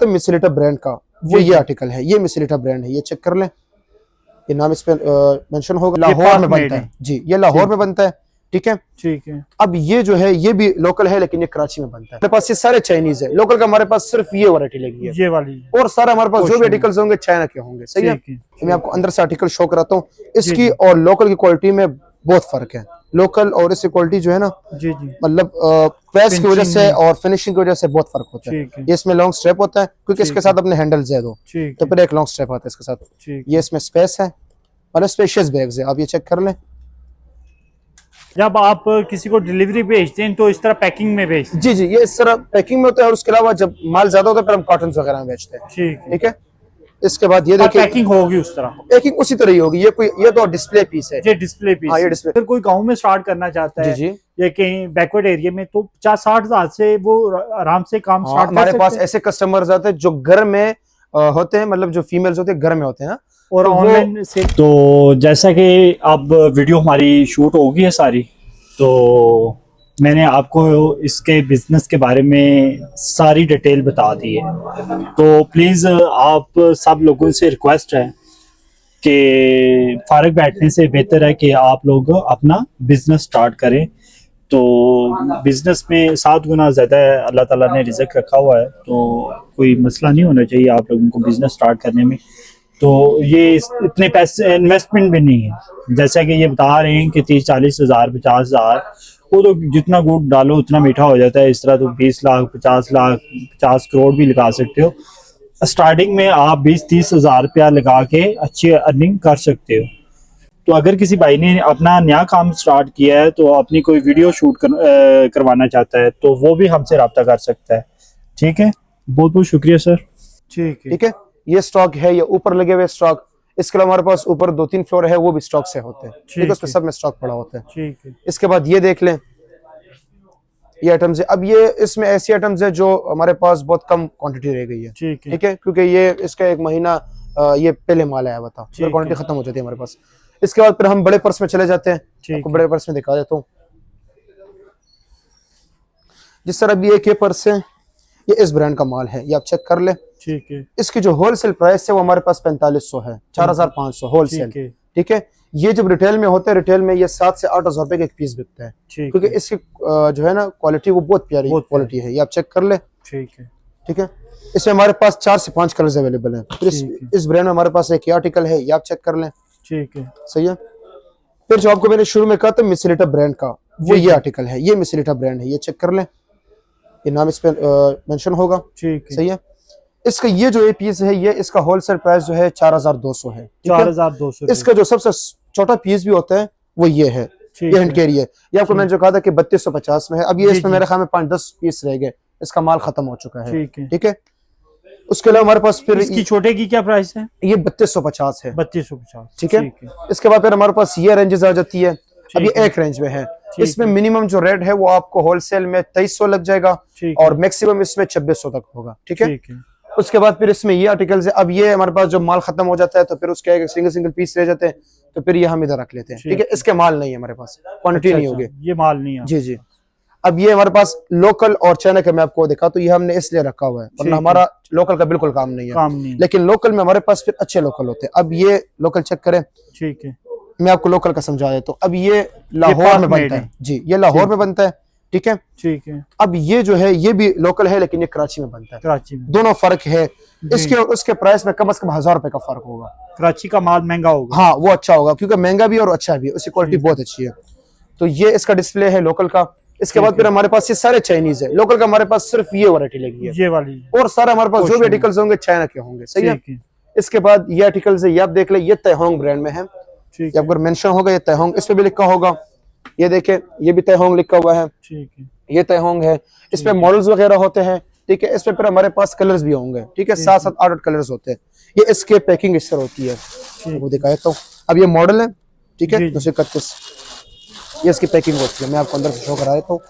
तो मिसलिटा ब्रांड का वो ये आर्टिकल है, ये मिसलिटा ब्रांड है, ये चेक कर लें, ये नाम इस पे मेंशन होगा। लाहौर में बनता है जी, ये लाहौर में बनता है, ठीक है। ठीक है। अब ये जो है ये भी लोकल है, लेकिन ये कराची में बनता है। हमारे पास ये सारे चाइनीज है, लोकल का हमारे पास सिर्फ ये वैरायटी लगी है, ये वाली, और सारा हमारे पास जो भी आर्टिकल्स होंगे चाइना के होंगे, सही है। मैं आपको अंदर से आर्टिकल शो कराता हूँ, इसकी और लोकल की क्वालिटी में बहुत फर्क है। लोकल और इसकी क्वालिटी जो है ना जी जी, मतलब प्रेस की वजह से और फिनिशिंग की वजह से बहुत फर्क होता है। ये इसमें लॉन्ग स्ट्रैप होता है, क्योंकि इसके साथ अपने हैंडल्स है दो, तो फिर एक लॉन्ग स्ट्रैप आता है इसके साथ। ये इसमें स्पेस है, मतलब स्पेशियस बैग्स है, आप ये चेक कर लें। जब आप किसी को डिलीवरी भेजते हैं तो इस तरह पैकिंग में भेजते हैं? जी जी, ये इस तरह पैकिंग में होता है, और उसके अलावा जब माल ज्यादा होता है फिर हम कॉटन वगैरह में बेचते हैं, ठीक है। इसके बाद ये देखिए पैकिंग होगी उस तरह, पैकिंग उसी तरह ही होगी। ये तो डिस्प्ले पीस है, ये डिस्प्ले पीस। हाँ, ये डिस्प्ले। अगर कोई गांव में स्टार्ट करना चाहता है जी जी, या कहीं बैकवर्ड एरिया में, तो 50-60 हजार से वो आराम से काम स्टार्ट कर सकते हैं। हमारे पास ऐसे कस्टमर्स आते हैं जो घर में होते हैं, मतलब जो फीमेल्स होते हैं घर में होते हैं, और ऑनलाइन से। तो जैसा कि अब वीडियो हमारी शूट होगी है सारी, तो मैंने आपको इसके बिजनेस के बारे में सारी डिटेल बता दी है। तो प्लीज़ आप सब लोगों से रिक्वेस्ट है कि फारग बैठने से बेहतर है कि आप लोग अपना बिजनेस स्टार्ट करें। तो बिजनेस में 7 गुना ज़्यादा अल्लाह ताला ने रिज़्क रखा हुआ है, तो कोई मसला नहीं होना चाहिए आप लोगों को बिजनेस स्टार्ट करने में। तो ये इतने पैसे इन्वेस्टमेंट भी नहीं है, जैसा कि ये बता रहे हैं कि 30-40 हज़ार 50 हज़ार, वो तो जितना गुड़ डालो उतना मीठा हो जाता है। इस तरह तो 20 लाख 50 लाख 50 करोड़ भी लगा सकते हो। स्टार्टिंग में आप 20-30 हज़ार रुपया लगा के अच्छी अर्निंग कर सकते हो। तो अगर किसी भाई ने अपना नया काम स्टार्ट किया है, तो अपनी कोई वीडियो शूट करवाना चाहता है, तो वो भी हमसे रब्ता कर सकता है, ठीक है। बहुत बहुत शुक्रिया सर। ठीक है। ये स्टॉक है, ये ऊपर लगे हुए स्टॉक। इसके अलावा हमारे पास ऊपर 2-3 फ्लोर है, वो भी स्टॉक से होते हैं, ठीक है, उसमें सब में स्टॉक पड़ा होता है, ठीक है। इसके बाद ये देख लें, ये आइटम्स है। अब ये इसमें ऐसी आइटम्स है जो हमारे पास बहुत कम क्वांटिटी रह गई है, ठीक है, क्योंकि ये इसका 1 महीना ये पहले माल आया हुआ था, फिर क्वांटिटी खत्म हो जाती है हमारे पास। इसके बाद फिर हम बड़े पर्स में चले जाते हैं, आपको बड़े पर्स में दिखा देता हूँ। जिस तरह भी ये पर्स है, ये इस ब्रांड का माल है, ये आप चेक कर ले, ठीक है। इसकी जो होलसेल प्राइस है वो हमारे पास 4500 है, 4500 होलसेल, ठीक है। ये जब रिटेल में होता है, रिटेल में ये 7 से 8 हज़ार रुपए का एक पीस बिकता है, क्योंकि इसकी जो है ना क्वालिटी वो बहुत प्यारी क्वालिटी है, ये आप चेक कर ले, ठीक है। इसमें हमारे पास 4 से 5 कलर्स अवेलेबल हैं। फिर इस ब्रांड में हमारे पास एक आर्टिकल है, ये आप चेक कर लें, ठीक है, सही है। फिर जो आपको मैंने शुरू में कहा था मिसलिटा ब्रांड का, वो ये आर्टिकल है, ये मिसलिटा ब्रांड है, ये चेक कर लें, ये नाम इस पे मेंशन होगा, सही है। इसका ये जो पीस है, ये इसका होलसेल प्राइस जो है 4200 है, 4200। इसका जो सबसे छोटा पीस भी होता है वो ये है, ये हैंड कैरी है। ये आपको मैंने जो कहा था कि 3250 में है, अब ये इसमें मेरे ख्याल में 5-10 पीस रह गए, इसका माल खत्म हो चुका है, ठीक है। उसके अलावा हमारे पास फिर इसकी छोटे की क्या प्राइस है? ये 3250 है, 3250, ठीक है। इसके बाद फिर हमारे पास ये रेंजेस आ जाती है। अब ये एक रेंज में है, इसमें मिनिमम जो रेट है वो आपको होलसेल में 2300 लग जाएगा, और मैक्सिमम इसमें 2600 तक होगा, ठीक है। उसके बाद फिर इसमें ये आर्टिकल्स है। अब ये हमारे पास जब माल खत्म हो जाता है तो फिर उसके सिंगल पीस रह जाते हैं, तो फिर ये हम इधर रख लेते हैं, ठीक है। इसके माल नहीं है हमारे पास, क्वांटिटी नहीं होगी, ये माल नहीं है, जी जी। अब ये हमारे पास लोकल और चाइना का मैं आपको दिखा, तो ये हमने इसलिए रखा हुआ है, वरना हमारा लोकल का बिल्कुल काम नहीं है, लेकिन लोकल में हमारे पास फिर अच्छे लोकल होते हैं। अब ये लोकल चेक करें, ठीक है, मैं आपको लोकल का समझा देता हूँ। अब ये लाहौर में बनता है जी, ये लाहौर में बनता है, ठीक है, ठीक है। अब ये जो है ये भी लोकल है, लेकिन ये कराची में बनता है, कराची में। दोनों फर्क है, इसके और उसके प्राइस में कम से कम 1000 रुपए का फर्क होगा। कराची का माल महंगा होगा, हाँ वो अच्छा होगा, क्योंकि महंगा भी और अच्छा भी है, उसकी क्वालिटी बहुत अच्छी है। तो ये इसका डिस्प्ले है लोकल का। इसके बाद फिर हमारे पास ये सारे चाइनीज है, लोकल का हमारे पास सिर्फ ये वैरायटी लगी है, ये वाली, और सारा हमारे पास जो भी आर्टिकल्स होंगे चाइना के होंगे, सही है। इसके बाद ये आर्टिकल्स है, ये आप देख ले, ये तैहोंग ब्रांड में है, अगर मेंशन होगा ये तैहोंग, इस पे भी लिखा होगा, ये देखें, ये भी तैहोंग लिखा हुआ है, ठीक है, ये तैहोंग है। इसमें मॉडल्स वगैरह होते हैं, ठीक है। इसमें फिर हमारे पास कलर्स भी होंगे, ठीक है, 7-7 8-8 कलर्स होते हैं। ये इसके पैकिंग इस तरह होती है, वो दिखाया तो। अब ये मॉडल है, ठीक है, 231, ये इसकी पैकिंग होती है, मैं आपको अंदर से शो करा देता हूँ।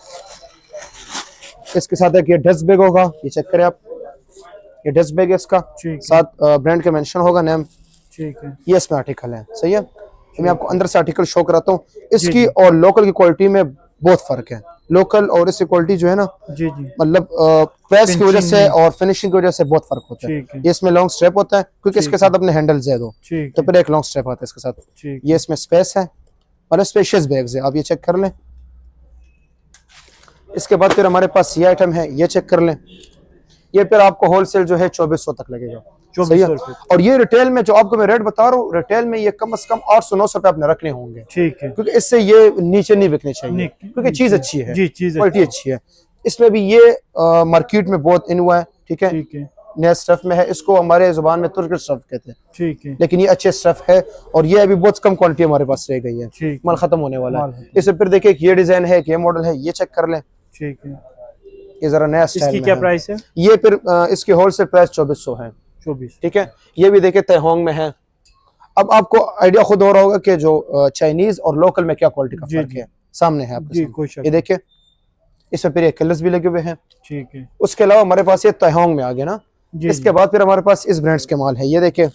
इसके साथ एक ये डस्ट बैग होगा, ये चेक करें आप, ये डस्ट बैग है इसका, साथ ब्रांड का मेंशन होगा नेम, ठीक है। ये इसमें आर्टिकल है, सही है। मैं आपको अंदर से आर्टिकल शो कराता हूँ। इसकी और लोकल की क्वालिटी में बहुत फर्क है। लोकल और इसकी क्वालिटी जो है ना, जी जी, मतलब प्रेस की वजह से और फिनिशिंग की वजह से बहुत फर्क होता है। ठीक है, ये इसमें लॉन्ग स्ट्रैप होता है क्योंकि इसके साथ अपने हैंडल्स है दो, ठीक तो है, फिर एक लॉन्ग स्ट्रैप आता है इसके साथ। ठीक, ये इसमें स्पेस है, मतलब स्पेशियस बैग्स है, आप ये चेक कर लें। इसके बाद फिर हमारे पास ये आइटम है, ये चेक कर लें। ये फिर आपको होलसेल जो है 2400 तक लगेगा। सही है। 2400 और ये रिटेल में जो आपको मैं रेट बता रहा हूँ, रिटेल में ये कम से कम 800-900 रुपए आपने रखने होंगे, ठीक है, क्योंकि इससे ये नीचे नहीं बिकने चाहिए, नहीं, क्योंकि चीज अच्छी है, जी, चीज क्वालिटी अच्छी है। इसमें भी ये मार्केट में बहुत इन हुआ है, ठीक है, ठीक है, नया स्टफ में है, इसको हमारे जुबान में तुर्क स्टफ कहते हैं, ठीक है, लेकिन ये अच्छे स्टफ है और ये अभी बहुत कम क्वांटिटी हमारे पास रह गई है, ठीक, माल खत्म होने वाला माल है। खत्म। इससे फिर देखिए ये डिजाइन है, ये मॉडल है, ये चेक कर लें। ठीक है, ये जरा नया स्टाइल इसकी में क्या है। प्राइस है? ये फिर इसकी होलसेल प्राइस 2400 है, 24, ठीक है। ये भी देखिए तैहोंग में है। अब आपको आइडिया खुद हो रहा होगा कि जो चाइनीज और लोकल में क्या क्वालिटी का जी, फर्क जी। है, सामने है आपके जी, सामने। कोई शक ये देखिए, इसमें फिर ये कलर्स भी लगे हुए हैं। ठीक है, उसके अलावा हमारे पास ये तैहोंग में आ गया ना। जी, इसके बाद फिर हमारे पास इस ब्रांड्स के माल है, ये देखिए।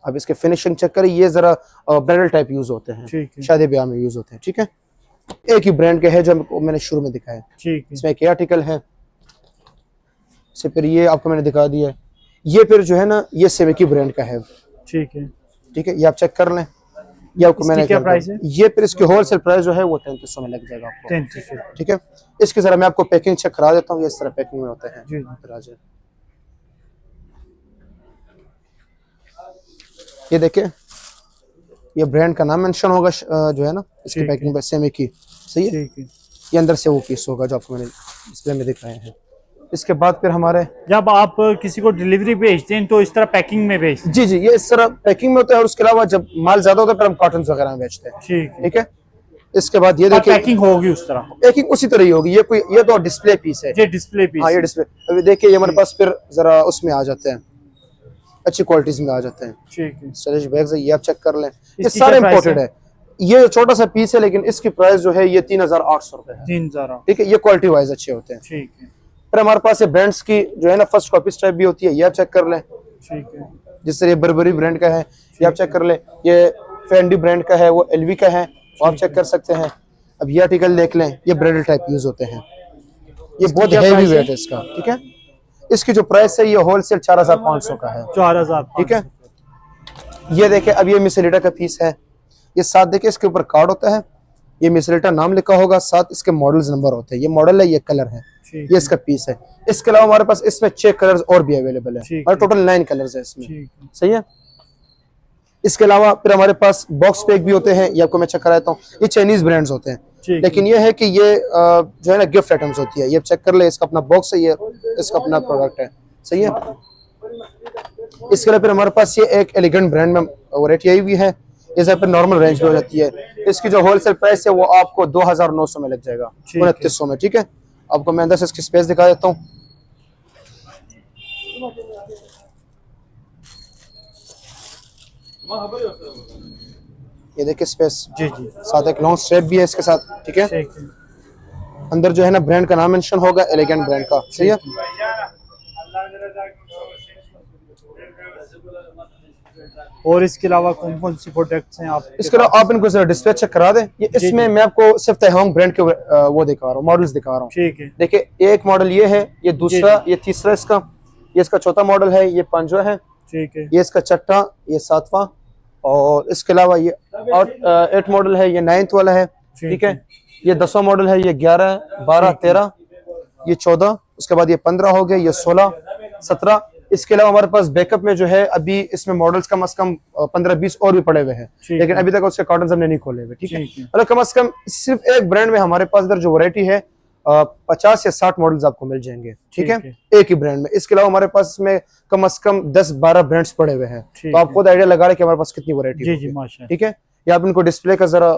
अब इसके फिनिशिंग चेक करें, ये जरा ब्रांडल टाइप यूज होते हैं, ठीक है, शादी ब्याह में यूज होते हैं, ठीक है। एक ही ब्रांड के है जो मैंने शुरू में दिखाया है। ठीक है, इसमें एक आर्टिकल है, से फिर ये आपको मैंने दिखा दिया है। ये फिर जो है ना, ये सेमिकी ब्रांड का है, ठीक है, ठीक है। ये आप चेक कर लें। ये आपको इसकी मैंने क्या प्राइस है? ये फिर इसकी होलसेल प्राइस जो है वो 3300 में लग जाएगा आपको, 3300, ठीक है। इसकी जरा मैं आपको पैकिंग चेक करा देता हूँ, ये इस तरह पैकिंग में होते हैं। जी, फिर आ जाए, ये देखिए, ये ब्रांड का नाम मेंशन होगा जो है ना इसकी ठीक है। पैकिंग पे, सेमिकी, सही है। ठीक है। ये अंदर से वो पीस होगा जो आपको मैंने डिस्प्ले में दिखाए हैं। इसके बाद फिर हमारे, जब आप किसी को डिलीवरी भेजते हैं तो इस तरह पैकिंग में भेजते हैं? जी जी, ये इस तरह पैकिंग में होता है। और उसके अलावा जब माल ज्यादा होता है फिर हम कॉटन वगैरह में बेचते हैं, ठीक है, ठीक है। इसके बाद ये और देखिए, पैकिंग होगी उस तरह? पैकिंग उसी तरह ही होगी। ये कोई, ये तो डिस्प्ले पीस है। ये डिस्प्ले पीस? हाँ, ये डिस्प्ले। अभी देखिए, ये हमारे पास फिर जरा उसमें आ जाते हैं, अच्छी क्वालिटीज में आ जाते हैं। ठीक है, स्टोरेज बैग्स है, ये आप चेक कर लें। ये इसकी सारे क्या प्राइस इंपोर्टेड है। ये छोटा सा पीस है, लेकिन इसकी प्राइस जो है ये 3800 रुपए है, 3000, ठीक है। ये क्वालिटी वाइज अच्छे होते हैं। ठीक है, फिर हमारे पास ये ब्रांड्स की जो है ना फर्स्ट कॉपी टाइप भी होती है, ये आप चेक कर लें। ठीक है, जिस तरह ये बर्बरी ब्रांड का है, ये आप चेक कर लें। ये फेंडी ब्रांड का है, वो एलवी का है, वो आप चेक कर सकते हैं। अब ये आर्टिकल देख लें, ये ब्रांडल टाइप यूज होते हैं। ये बहुत क्या हेवी प्राइस है? वेट है इसका, ठीक है। इसकी जो प्राइस है ये होलसेल 4500 का है, 4000, ठीक है। ये देखिए, अब ये मिसलीटा का पीस है। ये साथ देखिए, इसके ऊपर कार्ड होता है, ये मिसलीटा नाम लिखा होगा, साथ इसके मॉडल्स नंबर होते हैं। ये मॉडल है, ये कलर है, ठीक ये इसका पीस है। इसके अलावा हमारे पास इसमें 6 कलर्स और भी अवेलेबल है, ठीक और टोटल 9 कलर्स है इसमें, ठीक है, सही है। इसके अलावा फिर हमारे पास बॉक्स पैक भी होते हैं, ये आपको मैं चेक कराता हूँ। ये चाइनीज ब्रांड्स होते हैं, ठीक लेकिन ये है कि ये जो है ना गिफ्ट आइटम्स होती है। ये चेक कर ले, इसका अपना बॉक्स है, ये इसका अपना प्रोडक्ट है, सही है। इसके अलावा फिर हमारे पास ये एक एलिगेंट ब्रांड में वैरायटी आई हुई है, ये सब नॉर्मल रेंज में हो जाती है। इसकी जो होलसेल प्राइस है वो आपको 2900 में लग जाएगा, ठीक है। 2900 में, ठीक है। आपको मैं अंदर से इसकी स्पेस दिखा देता हूँ। ये देखिए स्पेस, जी जी, साथ एक लॉन्ग स्ट्रैप भी है इसके साथ, ठीक है। ठीक है, अंदर जो है ना ब्रांड का नाम मेंशन होगा, एलिगेंट ब्रांड का, सही है। और इसके अलावा कौन कौन सी प्रोडक्ट्स हैं आप? इसके अलावा आप इनको जरा डिस्प्ले चेक करा दें। ये इसमें मैं आपको सिर्फ तैहोंग ब्रांड के वो दिखा रहा हूँ, मॉडल्स दिखा रहा हूँ। ठीक है, देखिए, एक मॉडल ये है, ये दूसरा, ये तीसरा इसका, ये इसका चौथा मॉडल है, ये पांचवा है, ठीक है, ये इसका छठा, ये सातवां, और इसके अलावा ये और 8 मॉडल है, ये 9th वाला है, ठीक है। ये 10वां मॉडल है, ये 11, 12, 13, ये 14, उसके बाद ये 15 हो गए, ये 16, 17। इसके अलावा हमारे पास बैकअप में जो है अभी इसमें मॉडल्स कम से कम 15-20 और भी पड़े हुए हैं, लेकिन अभी तक उसके कार्टन हमने नहीं खोले हुए, ठीक है। मतलब कम से कम सिर्फ एक ब्रांड में हमारे पास इधर जो वैरायटी है 50 या 60 मॉडल्स आपको मिल जाएंगे, ठीक है, एक ही ब्रांड में। इसके अलावा हमारे पास इसमें कम से कम 10-12 ब्रांड्स पड़े हुए हैं, तो आप खुद आइडिया लगा रहे कि हमारे पास कितनी वैरायटी जी जी, माशाल्लाह, ठीक है। या आप इनको डिस्प्ले का जरा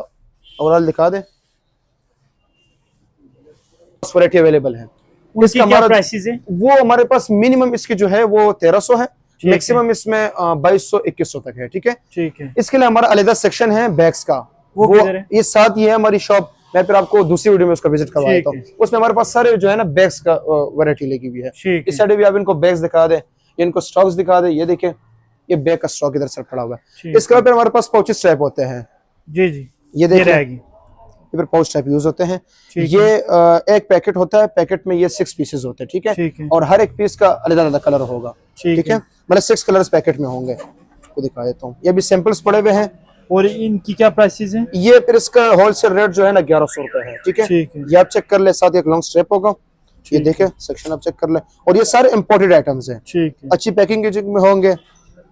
ओवरऑल दिखा दें, वैरायटी अवेलेबल है। इसका हमारा प्राइसेस है? वो हमारे पास मिनिमम इसकी जो है वो 1300 है, मैक्सिमम इसमें 2200-2100 तक है, ठीक है। ठीक है, इसके लिए हमारा अलग सेक्शन है बैग्स का, वो किधर है? ये साथ ही है हमारी शॉप। मैं फिर आपको दूसरी वीडियो में उसका विजिट करवा देता हूँ। उसमें हमारे पास सारे जो है ना बैग्स का वैरायटी लगी हुई है। इस साइड भी आप इनको बैग्स दिखा दे, इनको स्टॉक्स दिखा दे। ये देखें, ये बैग का स्टॉक इधर से पड़ा हुआ है। इसके बाद हमारे पास पाउचेस टाइप होते हैं, जी जी, ये देखिए, ये फिर पाउच टाइप यूज होते हैं। ठीक ये एक पैकेट होता है, पैकेट में ये 6 पीसेस होते हैं, ठीक है, ठीक है, और हर एक पीस का अलग अलग कलर होगा, ठीक है, मतलब 6 कलर्स पैकेट में होंगे। आपको दिखा देता हूँ, ये भी सैंपल्स पड़े हुए हैं। और इनकी क्या प्राइसेस हैं? ये फिर इसका होलसेल रेट जो है ना 1100 रुपए है, ठीक है, ठीक है, ये आप चेक कर ले, साथ एक लॉन्ग स्ट्रेप होगा, ये देखे सेक्शन आप चेक कर ले, और ये सारे इंपोर्टेड आइटम्स हैं, ठीक है, अच्छी पैकिंग में होंगे,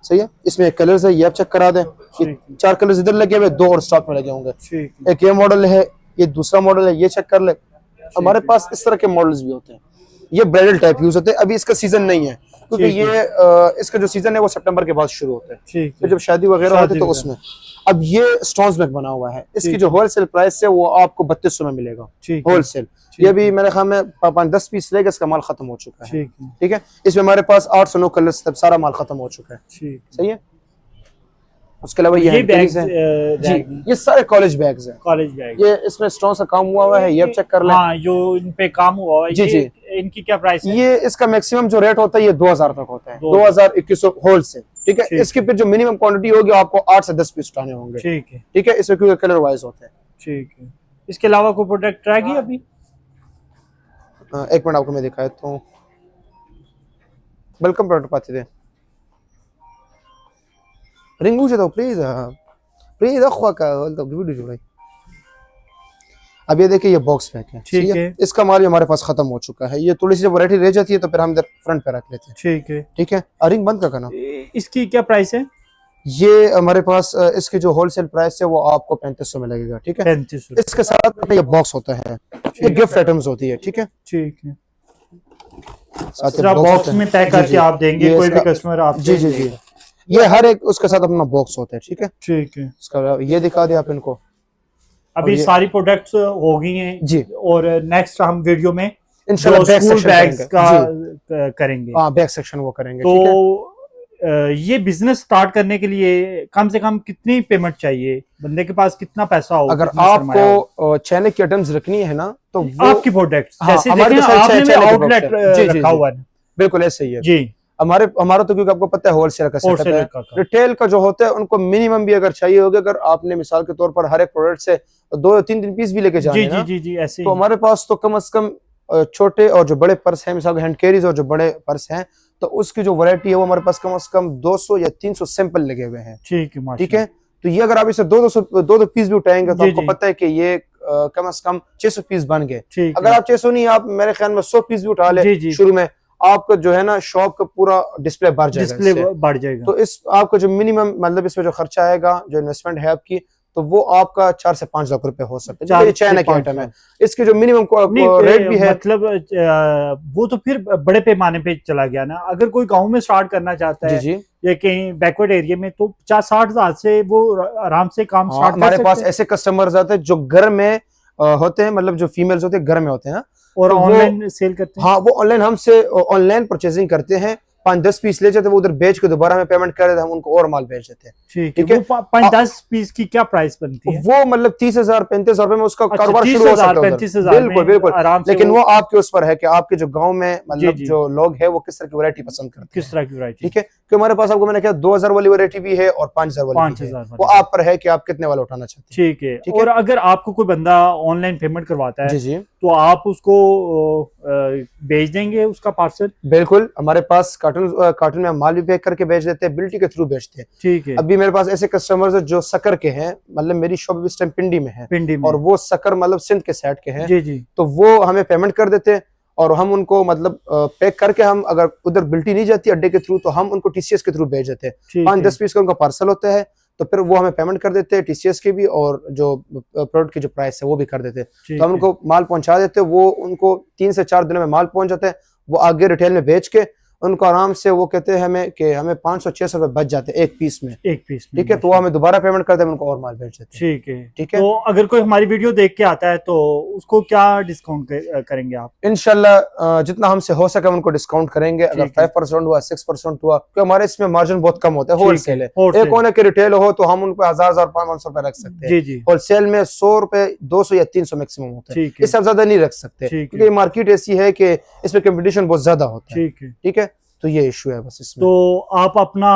सही है। इसमें एक कलर्स है, ये आप चेक करा दें, ये 4 कलर्स इधर लगे हुए, 2 और स्टॉक में लगे होंगे। ठीक है, एक ये मॉडल है, ये दूसरा मॉडल है, ये चेक कर ले। हमारे पास इस तरह के मॉडल्स भी होते हैं, ये ब्राइडल टाइप यूज होते हैं। अभी इसका सीजन नहीं है, क्योंकि ये इसका जो सीजन है वो सितंबर के बाद शुरू होता है, ठीक तो है, जब शादी वगैरह होती है तो उसमें। अब ये स्टोन्स में बना हुआ है, इसकी जो होलसेल प्राइस है वो आपको 3200 में मिलेगा, ठीक है, होलसेल। ये भी मेरे ख्याल में 5-10 पीस लेगा, इसका माल खत्म हो चुका है, ठीक है, ठीक है। इसमें हमारे पास 8 से 9 कलर्स, तब सारा माल खत्म हो चुका है, ठीक। सही है। उसके अलावा ये ये बैग्स हैं जी, हैं, ये सारे कॉलेज बैग्स हैं, कॉलेज बैग। ये इसमें स्टोन का काम हुआ है, ये आप चेक कर लें। हाँ, जो इन पे काम हुआ है, जी, ये इनकी क्या प्राइस है? ये इसका मैक्सिमम जो रेट होता है ये 2000 तक होता है, 2100 होलसेल, ठीक है। इसकी फिर जो मिनिमम क्वांटिटी होगी आपको 8 से 10 पीस उठाने होंगे, ठीक है, ठीक है, इसमें क्योंकि कलर वाइज होते हैं। ठीक है। इसके अलावा कोई प्रोडक्ट ट्राई किया अभी? एक मिनट आपको मैं दिखाया तो वेलकम प्रोडक्ट पाते थे रिंग मुझे तो प्लीज अखवा का तो वीडियो जुड़ाई। अब ये देखिए, ये बॉक्स पैक है, ठीक है, इसका माल भी हमारे पास खत्म हो चुका है। ये थोड़ी सी जब वैरायटी रह जाती है तो फिर हम इधर फ्रंट पे रख लेते हैं, ठीक है, ठीक है। रिंग बंद का करना। इसकी क्या प्राइस है? ये हमारे पास इसकी जो होलसेल प्राइस है वो आपको 3500 में लगेगा, ठीक है। 3500। इसके साथ ये बॉक्स होता है, ये गिफ्ट आइटम्स होती है, ठीक है, ठीक है। साथ सिर्फ बॉक्स में पैक करके आप देंगे, कोई भी कस्टमर आप जी जी जी, ये हर एक उसके साथ अपना बॉक्स होता है, ठीक है। ठीक है। इसका ये दिखा दिया आप इनको। अभी सारी प्रोडक्ट्स हो गई हैं जी, और नेक्स्ट हम वीडियो में इंशाल्लाह बैक सेक्शन बैग्स का करेंगे। हाँ, बैक सेक्शन वो करेंगे, तो ठीक है। ये बिजनेस स्टार्ट करने के लिए कम से कम कितनी पेमेंट चाहिए? बंदे के पास कितना पैसा हो? अगर आपको चैनल की आइटम्स रखनी है ना तो वो आपकी प्रोडक्ट्स हाँ, जैसे हमारे देखें, तो सारे आपने चैनल के आउटलेट products हैं। जी, रखा जी, हुआ है। बिल्कुल ऐसे ही है जी, हमारा तो, क्योंकि आपको पता है होलसेल का सेटअप है। का। रिटेल का जो होता है उनको मिनिमम भी अगर चाहिए होगा, अगर आपने मिसाल के तौर पर हर एक प्रोडक्ट से 2 या 3 पीस भी लेके जाने जी, हैं ना, जी, जी, ऐसे तो ही। हमारे पास तो कम से कम छोटे और जो बड़े पर्स हैं, मिसाल हैंड कैरीज और जो बड़े पर्स हैं, तो उसकी जो वैरायटी है वो हमारे पास कम से कम 200 या 300 सैंपल लगे हुए हैं, ठीक है, ठीक है। तो ये अगर आप इसे 200 पीस भी उठाएंगे तो जी, आपको जी। पता है कि ये कम से कम 600 पीस बन गए। ठीक अगर है। आप 600 नहीं, आप मेरे ख्याल में 100 पीस भी उठा जी, ले जी। शुरू में, आपका जो है ना शॉप का पूरा डिस्प्ले बढ़ जाएगा डिस्प्ले इससे। बढ़ जाएगा। तो इस आपका जो मिनिमम मतलब इसमें जो खर्चा आएगा, जो इन्वेस्टमेंट है आपकी, तो वो आपका 4 से 5 लाख रुपए हो सकते हैं। ये चाइना की आइटम है, इसकी जो मिनिमम रेट भी है। मतलब वो तो फिर बड़े पैमाने पे चला गया ना। अगर कोई गांव में स्टार्ट करना चाहता जी है जी, या कहीं बैकवर्ड एरिया में, तो 50-60 हजार से वो आराम से काम हाँ, स्टार्ट कर हमारे पास सकते हैं। ऐसे कस्टमर्स आते हैं जो घर में होते हैं, मतलब जो फीमेल्स होते हैं घर में होते हैं ना, और तो वो- ऑनलाइन सेल करते हैं। हाँ, वो ऑनलाइन हमसे ऑनलाइन परचेजिंग करते हैं, 5-10 पीस ले जाते हैं, वो उधर बेच के दोबारा हमें पेमेंट कर देते हैं, हम उनको और माल बेच देते हैं। ठीक ठीक है। है। वो 5-10 पीस की क्या प्राइस बनती है? वो मतलब 30,000-35,000 रुपए में उसका अच्छा, कारोबार शुरू हो 30,000, सकता है उधर। 35,000 बिल्कुल में बिल्कुल, आराम से लेकिन वो आपके उस पर है कि आपके जो गांव में मतलब जी। जो लोग हैं वो किस तरह की वैरायटी पसंद करते किस हैं, तरह की वैरायटी? ठीक है। क्योंकि हमारे पास आपको मैंने कहा 2000 वाली वैरायटी भी है और 5000 वाली भी है, 5,000 वो आप पर है कि आप कितने वाला उठाना चाहते हैं। ठीक है। ठीक है। और अगर आपको कोई बंदा ऑनलाइन पेमेंट करवाता है जी जी, तो आप उसको भेज देंगे उसका पार्सल? बिल्कुल, हमारे पास कार्टून में हम माल भी पैक करके भेज देते हैं, बिल्टी के थ्रू भेजते हैं। ठीक है। अभी मेरे पास ऐसे कस्टमर्स हैं जो सकर के हैं, मतलब मेरी शॉप इस टाइम पिंडी में है पिंडी में। और वो सकर मतलब सिंध के साइड के हैं, जी जी, तो वो हमें पेमेंट कर देते हैं और हम उनको मतलब पैक करके, हम अगर उधर बिल्टी नहीं जाती अड्डे के थ्रू तो हम उनको टीसीएस के थ्रू भेज देते हैं। ठीक है। 5-10 पीस का उनका पार्सल होता है, तो फिर वो हमें पेमेंट कर देते हैं टीसीएस के भी, और जो प्रोडक्ट की जो प्राइस है वो भी कर देते हैं। ठीक तो हम है। उनको माल पहुंचा देते हैं, वो उनको 3 से 4 दिनों में माल पहुंच जाता है, वो आगे रिटेल में बेच के उनको आराम से वो कहते हैं हमें कि हमें 500-600 रुपए बच जाते हैं एक पीस में, एक पीस में। ठीक है। तो वो हमें दोबारा पेमेंट करते हैं, उनको और माल बेच देते हैं, ठीक है। ठीक है। तो अगर कोई हमारी वीडियो देख के आता है तो उसको क्या डिस्काउंट करेंगे आप? इंशाल्लाह जितना हमसे हो सके हम उनको डिस्काउंट करेंगे। अगर ठीक है। 5% हुआ, 6% हुआ, क्योंकि हमारे इसमें मार्जिन बहुत कम होता है, ठीक होलसेल है। wholesale। एक होने के रिटेल हो तो हम उन पे 1000-1500 रुपए रख सकते हैं, जी जी, होलसेल में 100 रुपए, 200 या 300 मैक्सिमम होता है, ठीक है। इससे ज्यादा नहीं रख सकते, ठीक है। क्योंकि मार्केट ऐसी है कि इसमें कंपटीशन बहुत ज्यादा होता है, ठीक है। ठीक है। तो ये इशू है बस इसमें। तो आप अपना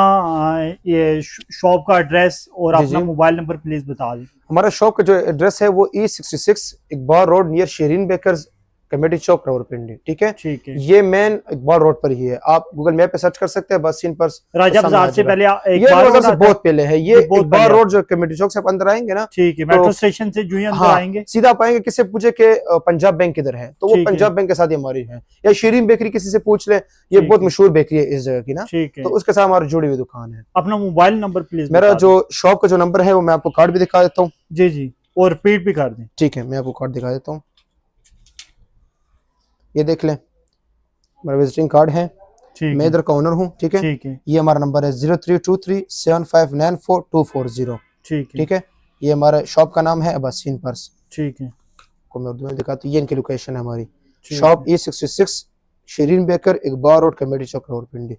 ये शॉप का एड्रेस और जी, अपना जी। मोबाइल नंबर प्लीज बता दें। हमारा शॉप का जो एड्रेस है वो E66 Iqbal road near Shereen bakers committee Chowk Rawalpindi, ठीक है। ठीक है। ये मेन इकबाल रोड पर ही है, आप गूगल मैप पे सर्च कर सकते हैं, बस इन पर राजा सामने बाजार आ से जाएगा। पहले एक ये बार बाजार से रोड आता बहुत पहले है, ये ये बहुत इकबाल पहले रोड जो कमेटी चौक से आप अंदर आएंगे ना, ठीक है, तो मेट्रो स्टेशन से जो ही अंदर हाँ आएंगे सीधा पाएंगे, किसी से पूछे कि पंजाब बैंक किधर है, तो वो ठीक है। पंजाब बैंक के साथ ही हमारी है। या शीरीन बेकरी किसी से पूछ ले, ये ठीक बहुत है। मशहूर बेकरी है इस जगह की ना, ठीक है। तो उसके साथ हमारी जुड़ी हुई दुकान है। अपना मोबाइल नंबर प्लीज मेरा जो शॉप का जो नंबर है वो मैं आपको कार्ड भी दिखा देता हूँ। जी जी, और रिपीट भी कर दें। ठीक है, मैं आपको कार्ड दिखा देता हूँ, ये देख लें, मेरा विजिटिंग कार्ड है, ठीक मैं है। इधर का ओनर हूँ, ठीक है। ठीक है। ये हमारा नंबर है 03237594 ठीक है। ठीक है। ये हमारा शॉप का नाम है अब्बासीन पर्स, ठीक है। को मैं उर्दू में दिखाता हूँ, ये इनकी लोकेशन है हमारी, ठीक shop E66 Shereen baker Iqbal road committee Chowk Rawalpindi.